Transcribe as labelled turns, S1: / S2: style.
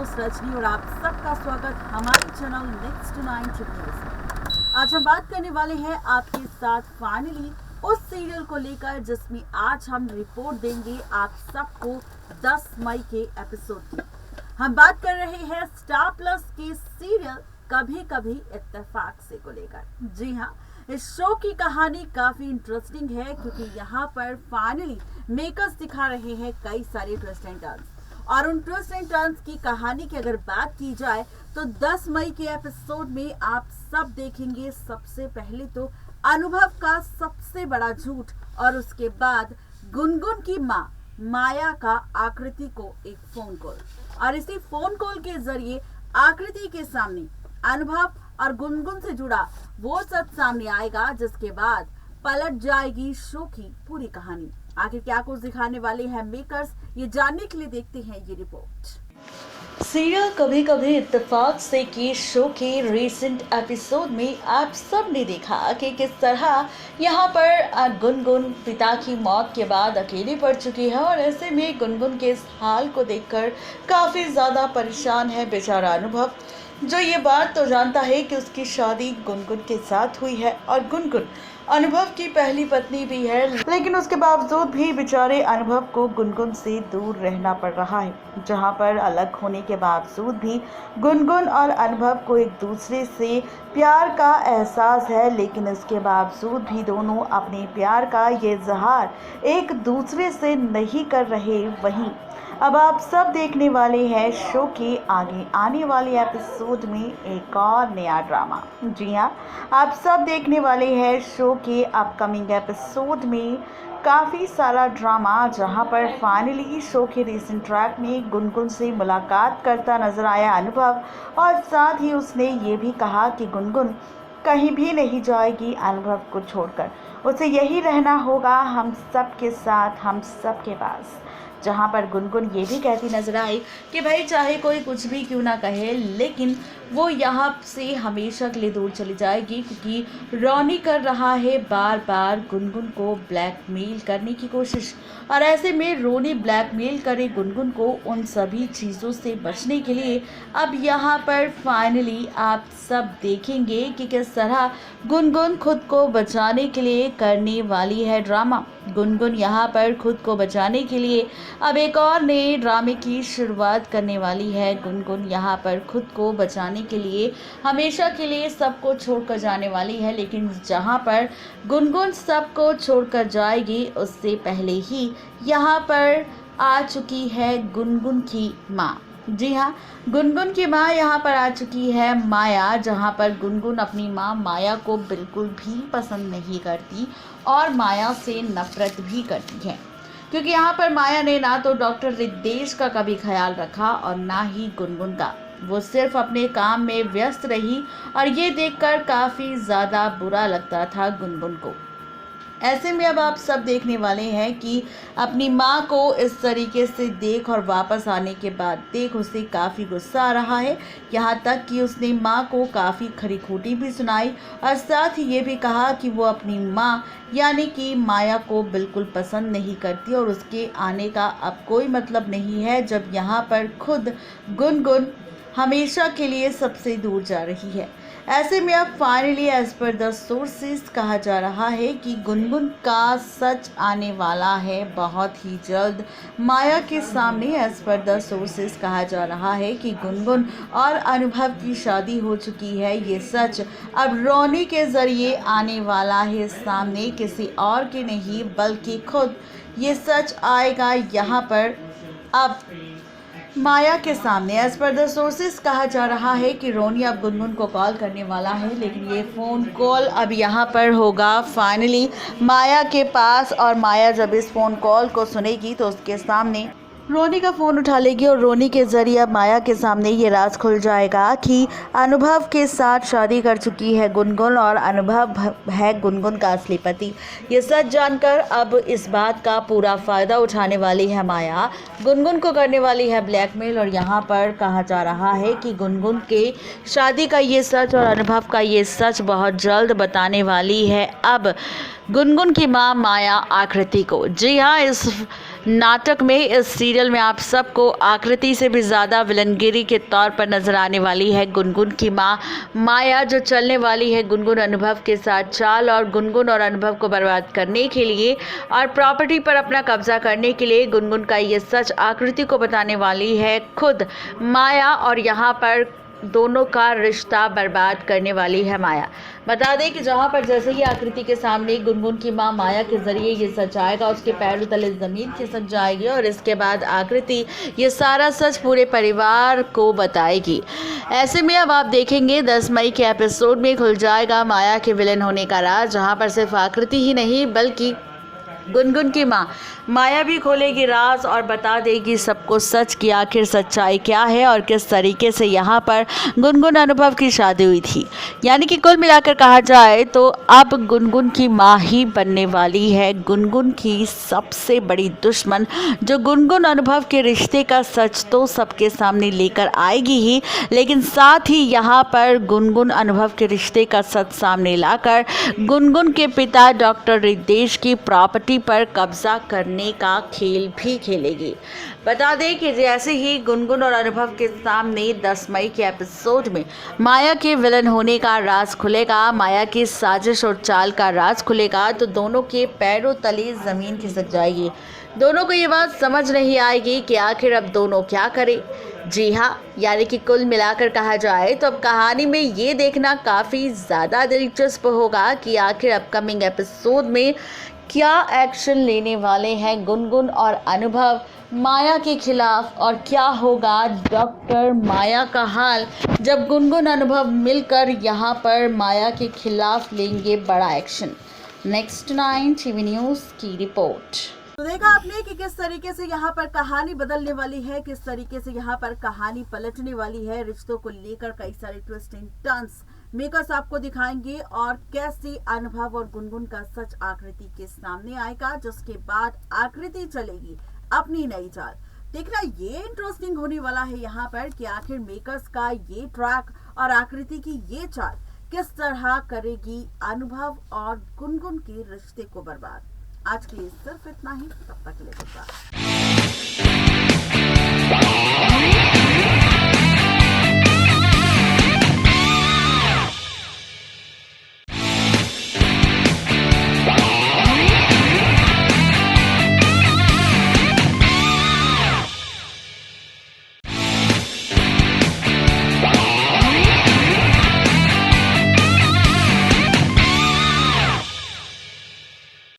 S1: Host Rajni और आप सबका स्वागत हमारे चैनल नेक्स्ट 9 न्यूज़ में। आज हम बात करने वाले हैं आपके साथ फाइनली उस सीरियल को लेकर जिसमें आज हम रिपोर्ट देंगे आप सबको 10 मई के एपिसोड की। हम बात कर रहे हैं स्टार प्लस के सीरियल कभी कभी इत्तेफाक से को लेकर। जी हाँ, इस शो की कहानी काफी इंटरेस्टिंग है क्योंकि यहाँ पर फाइनली मेकर्स दिखा रहे हैं कई सारे ट्विस्ट एंड टर्न्स। और उन ट्विस्ट एंड टर्न्स की कहानी की अगर बात की जाए तो 10 मई के एपिसोड में आप सब देखेंगे सबसे पहले तो अनुभव का सबसे बड़ा झूठ और उसके बाद गुनगुन की माँ माया का आकृति को एक फोन कॉल, और इसी फोन कॉल के जरिए आकृति के सामने अनुभव और गुनगुन से जुड़ा वो सच सामने आएगा जिसके बाद पलट जाएगी शो की पूरी कहानी। आखिर क्या कुछ दिखाने वाले हैं मेकर्स, ये जानने के लिए देखते हैं ये रिपोर्ट।
S2: सीरियल कभी कभी इत्तेफाक से के शो के रीसेंट एपिसोड में आप सब ने देखा कि किस तरह यहाँ पर गुनगुन पिता की मौत के बाद अकेली पड़ चुकी है, और ऐसे में गुनगुन के इस हाल को देखकर काफ़ी ज़्यादा परेशान है बेचारा अनुभव, जो ये बात तो जानता है कि उसकी शादी गुनगुन के साथ हुई है और गुनगुन अनुभव की पहली पत्नी भी है, लेकिन उसके बावजूद भी बेचारे अनुभव को गुनगुन से दूर रहना पड़ रहा है। जहां पर अलग होने के बावजूद भी गुनगुन और अनुभव को एक दूसरे से प्यार का एहसास है, लेकिन इसके बावजूद भी दोनों अपने प्यार का ये इजहार एक दूसरे से नहीं कर रहे। वहीं अब आप सब देखने वाले हैं शो के आगे आने वाले एपिसोड में एक और नया ड्रामा। जी हाँ, आप सब देखने वाले हैं शो के अपकमिंग एपिसोड में काफ़ी सारा ड्रामा, जहां पर फाइनली शो के रीसेंट ट्रैक में गुनगुन से मुलाकात करता नजर आया अनुभव, और साथ ही उसने ये भी कहा कि गुनगुन कहीं भी नहीं जाएगी अनुभव को छोड़कर, उसे यही रहना होगा हम सब के साथ, हम सब के पास। जहाँ पर गुनगुन ये भी कहती नजर आई कि भाई चाहे कोई कुछ भी क्यों ना कहे, लेकिन वो यहाँ से हमेशा के लिए दूर चली जाएगी, क्योंकि रॉनी कर रहा है बार बार गुनगुन को ब्लैकमेल करने की कोशिश, और ऐसे में रोनी ब्लैकमेल करे गुनगुन को उन सभी चीज़ों से बचने के लिए अब यहाँ पर फाइनली आप सब देखेंगे कि किस तरह गुनगुन खुद को बचाने के लिए करने वाली है ड्रामा। गुनगुन यहाँ पर खुद को बचाने के लिए अब एक और नए ड्रामे की शुरुआत करने वाली है। गुनगुन यहाँ पर खुद को बचाने के लिए हमेशा के लिए सबको छोड़कर जाने वाली है, लेकिन जहाँ पर गुनगुन सबको छोड़कर जाएगी उससे पहले ही यहाँ पर आ चुकी है गुनगुन की माँ। जी हाँ, गुनगुन की माँ यहाँ पर आ चुकी है माया, जहाँ पर गुनगुन अपनी माँ माया को बिल्कुल भी पसंद नहीं करती और माया से नफरत भी करती है, क्योंकि यहाँ पर माया ने ना तो डॉक्टर रिद्देश का कभी ख्याल रखा और ना ही गुनगुन का। वो सिर्फ अपने काम में व्यस्त रही और ये देखकर काफ़ी ज़्यादा बुरा लगता था गुनगुन को। ऐसे में अब आप सब देखने वाले हैं कि अपनी माँ को इस तरीके से देख और वापस आने के बाद देख उसे काफ़ी गुस्सा आ रहा है, यहाँ तक कि उसने माँ को काफ़ी खरी खोटी भी सुनाई और साथ ही ये भी कहा कि वो अपनी माँ यानी कि माया को बिल्कुल पसंद नहीं करती और उसके आने का अब कोई मतलब नहीं है, जब यहाँ पर खुद गुनगुन हमेशा के लिए सबसे दूर जा रही है। ऐसे में अब finally as per the sources कहा जा रहा है कि गुनगुन का सच आने वाला है बहुत ही जल्द माया के सामने। एज पर द सोर्सेस कहा जा रहा है कि गुनगुन और अनुभव की शादी हो चुकी है। ये सच अब रोनी के ज़रिए आने वाला है सामने, किसी और के नहीं बल्कि खुद ये सच आएगा यहाँ पर अब माया के सामने। एज पर द सोर्सेस कहा जा रहा है कि रोनी अब गुनगुन को कॉल करने वाला है, लेकिन ये फ़ोन कॉल अब यहाँ पर होगा फाइनली माया के पास, और माया जब इस फ़ोन कॉल को सुनेगी तो उसके सामने रोनी का फ़ोन उठा लेगी और रोनी के ज़रिए माया के सामने ये राज खुल जाएगा कि अनुभव के साथ शादी कर चुकी है गुनगुन और अनुभव है गुनगुन का असली पति। ये सच जानकर अब इस बात का पूरा फ़ायदा उठाने वाली है माया, गुनगुन को करने वाली है ब्लैकमेल, और यहाँ पर कहा जा रहा है कि गुनगुन के शादी का ये सच और अनुभव का ये सच बहुत जल्द बताने वाली है अब गुनगुन की माँ माया आकृति को। जी हाँ, इस नाटक में, इस सीरियल में आप सबको आकृति से भी ज़्यादा विलनगिरी के तौर पर नजर आने वाली है गुनगुन की मां माया, जो चलने वाली है गुनगुन अनुभव के साथ चाल और गुनगुन और अनुभव को बर्बाद करने के लिए और प्रॉपर्टी पर अपना कब्जा करने के लिए गुनगुन का ये सच आकृति को बताने वाली है खुद माया, और यहाँ पर दोनों का रिश्ता बर्बाद करने वाली है माया। बता दें कि जहां पर जैसे ही आकृति के सामने गुनगुन की मां माया के जरिए ये सच आएगा, उसके पैरों तले ज़मीन खिसक जाएगी और इसके बाद आकृति ये सारा सच पूरे परिवार को बताएगी। ऐसे में अब आप देखेंगे 10 मई के एपिसोड में खुल जाएगा माया के विलेन होने का राज, जहाँ पर सिर्फ आकृति ही नहीं बल्कि गुनगुन की मां माया भी खोलेगी राज और बता देगी सबको सच की आखिर सच्चाई क्या है और किस तरीके से यहाँ पर गुनगुन अनुभव की शादी हुई थी। यानी कि कुल मिलाकर कहा जाए तो अब गुनगुन की मां ही बनने वाली है गुनगुन की सबसे बड़ी दुश्मन, जो गुनगुन अनुभव के रिश्ते का सच तो सबके सामने लेकर आएगी ही, लेकिन साथ ही यहाँ पर गुनगुन अनुभव के रिश्ते का सच सामने लाकर गुनगुन के पिता डॉक्टर रितेश की प्रॉपर्टी पर कब्जा करने का खेल भी खेलेगी। बता दें कि जैसे ही गुनगुन और अनुभव के सामने 10 मई के एपिसोड में माया के विलन होने का राज खुलेगा, माया की साजिश और चाल का राज खुलेगा, तो दोनों के पैरों तले ज़मीन खिसक जाएगी। दोनों को ये बात समझ नहीं आएगी कि आखिर अब दोनों क्या करें। जी हाँ, यानी कि कुल मिलाकर कहा जाए तो अब कहानी में ये देखना काफ़ी ज़्यादा दिलचस्प होगा कि आखिर अपकमिंग एपिसोड में क्या एक्शन लेने वाले हैं गुनगुन और अनुभव माया के खिलाफ, और क्या होगा डॉक्टर माया का हाल जब गुनगुन अनुभव मिलकर यहाँ पर माया के खिलाफ लेंगे बड़ा एक्शन। नेक्स्ट 9 टीवी न्यूज़ की रिपोर्ट।
S1: तो देखा आपने कि किस तरीके से यहाँ पर कहानी बदलने वाली है, किस तरीके से यहाँ पर कहानी पलटने वाली है। रिश्तों को लेकर कई सारे ट्विस्ट एंड टर्न्स मेकर्स आपको दिखाएंगे और कैसे अनुभव और गुनगुन का सच आकृति के सामने आएगा, जिसके बाद आकृति चलेगी अपनी नई चाल। देखना ये इंटरेस्टिंग होने वाला है यहाँ पर कि आखिर मेकर्स का ये ट्रैक और आकृति की ये चाल किस तरह करेगी अनुभव और गुनगुन के रिश्ते को बर्बाद। आज के लिए सिर्फ इतना ही, तब तक के लिए गुड बाय।